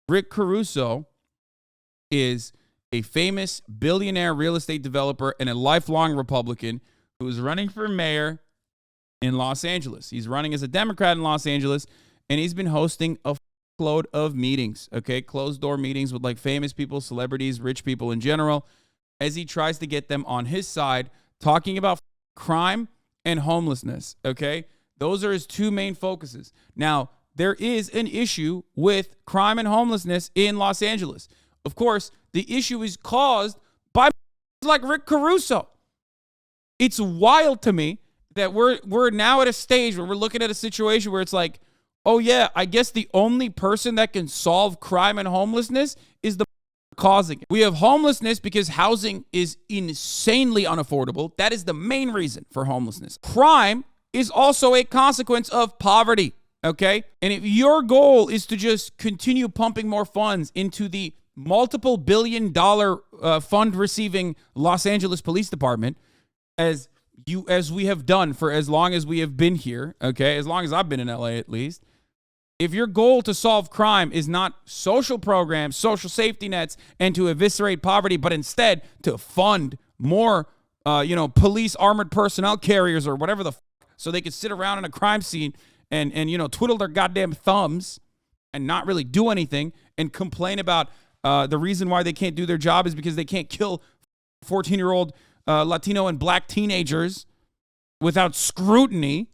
Rick Caruso is a famous billionaire real estate developer and a lifelong Republican who is running for mayor in Los Angeles. He's running as a Democrat in Los Angeles, and he's been hosting a load of meetings, okay? Closed-door meetings with, like, famous people, celebrities, rich people in general, as he tries to get them on his side, talking about crime and homelessness, okay? Those are his two main focuses. Now, there is an issue with crime and homelessness in Los Angeles. Of course, the issue is caused by like Rick Caruso. It's wild to me that we're now at a stage where we're looking at a situation where it's like, oh yeah, I guess the only person that can solve crime and homelessness is the causing it. We have homelessness because housing is insanely unaffordable. That is the main reason for homelessness. Crime is also a consequence of poverty, okay? And if your goal is to just continue pumping more funds into the multiple billion-dollar fund receiving Los Angeles Police Department, as we have done for as long as we have been here, okay, as long as I've been in LA at least, if your goal to solve crime is not social programs, social safety nets, and to eviscerate poverty, but instead to fund more, police armored personnel carriers or whatever so they could sit around in a crime scene and twiddle their goddamn thumbs and not really do anything and complain about the reason why they can't do their job is because they can't kill 14-year-old Latino and black teenagers without scrutiny,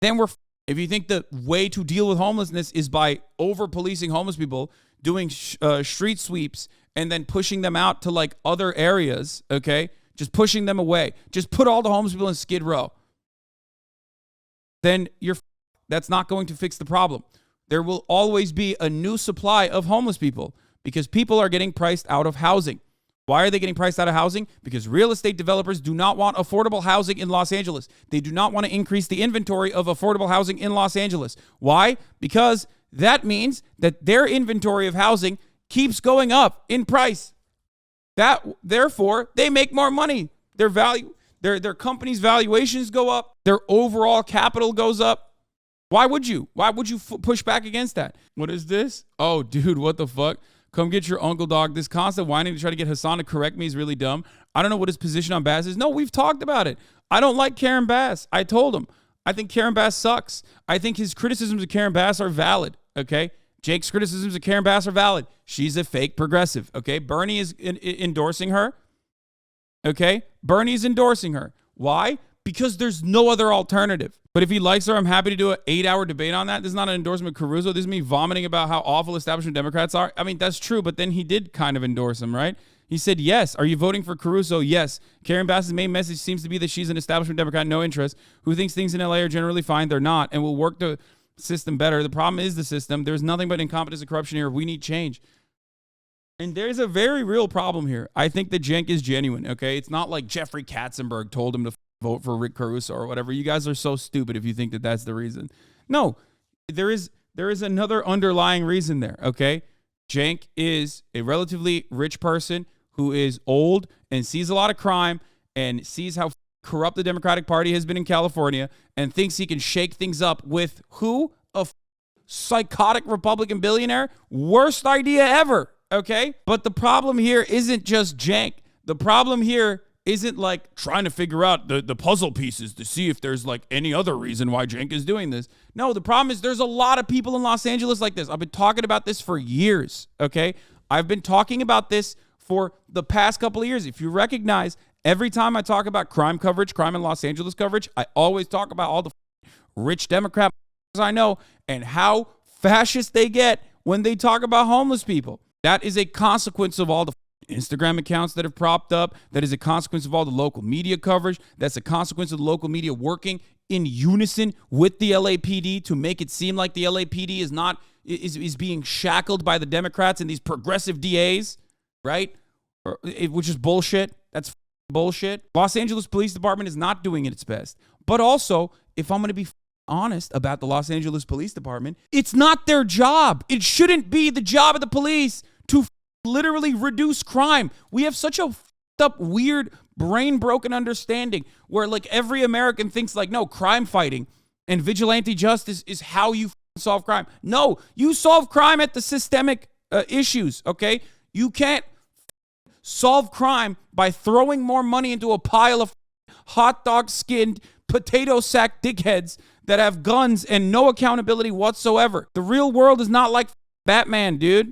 then if you think the way to deal with homelessness is by over-policing homeless people, doing street sweeps, and then pushing them out to, like, other areas, okay? Just pushing them away. Just put all the homeless people in Skid Row. Then that's not going to fix the problem. There will always be a new supply of homeless people because people are getting priced out of housing. Why are they getting priced out of housing? Because real estate developers do not want affordable housing in Los Angeles. They do not want to increase the inventory of affordable housing in Los Angeles. Why? Because that means that their inventory of housing keeps going up in price. Therefore, they make more money. Their company's valuations go up. Their overall capital goes up. Why would you? Why would you push back against that? What is this? Oh, dude, what the fuck? Come get your uncle, dog. This constant whining to try to get Hasan to correct me is really dumb. I don't know what his position on Bass is. No, we've talked about it. I don't like Karen Bass. I told him. I think Karen Bass sucks. I think his criticisms of Karen Bass are valid, okay? Jake's criticisms of Karen Bass are valid. She's a fake progressive, okay? Bernie is endorsing her, okay? Bernie's endorsing her. Why? Because there's no other alternative. But if he likes her, I'm happy to do an 8-hour debate on that. This is not an endorsement of Caruso. This is me vomiting about how awful establishment Democrats are. I mean, that's true, but then he did kind of endorse him, right? He said, yes. Are you voting for Caruso? Yes. Karen Bass's main message seems to be that she's an establishment Democrat, no interest, who thinks things in LA are generally fine. They're not, and will work the system better. The problem is the system. There's nothing but incompetence and corruption here. We need change. And there's a very real problem here. I think that Cenk is genuine, okay? It's not like Jeffrey Katzenberg told him to vote for Rick Caruso or whatever. You guys are so stupid if you think that that's the reason. No, there is another underlying reason there, okay? Cenk is a relatively rich person who is old and sees a lot of crime and sees how corrupt the Democratic Party has been in California and thinks he can shake things up with who? A psychotic Republican billionaire? Worst idea ever, okay? But the problem here isn't just Cenk. The problem here isn't like trying to figure out the puzzle pieces to see if there's like any other reason why Cenk is doing this. No, the problem is there's a lot of people in Los Angeles like this. I've been talking about this for years, okay? I've been talking about this for the past couple of years. If you recognize, every time I talk about crime coverage, crime in Los Angeles coverage, I always talk about all the rich Democrat I know and how fascist they get when they talk about homeless people. That is a consequence of all the Instagram accounts that have propped up. That is a consequence of all the local media coverage. That's a consequence of the local media working in unison with the LAPD to make it seem like the LAPD is being shackled by the Democrats and these progressive DAs, right? Which is bullshit. That's bullshit. Los Angeles Police Department is not doing its best. But also, if I'm going to be honest about the Los Angeles Police Department, it's not their job. It shouldn't be the job of the police to literally reduce crime. We have such a up, weird, brain-broken understanding where like every American thinks like, no, crime fighting and vigilante justice is how you solve crime. No, you solve crime at the systemic issues, okay? You can't solve crime by throwing more money into a pile of hot dog skinned potato sack dickheads that have guns and no accountability whatsoever. The real world is not like Batman, dude.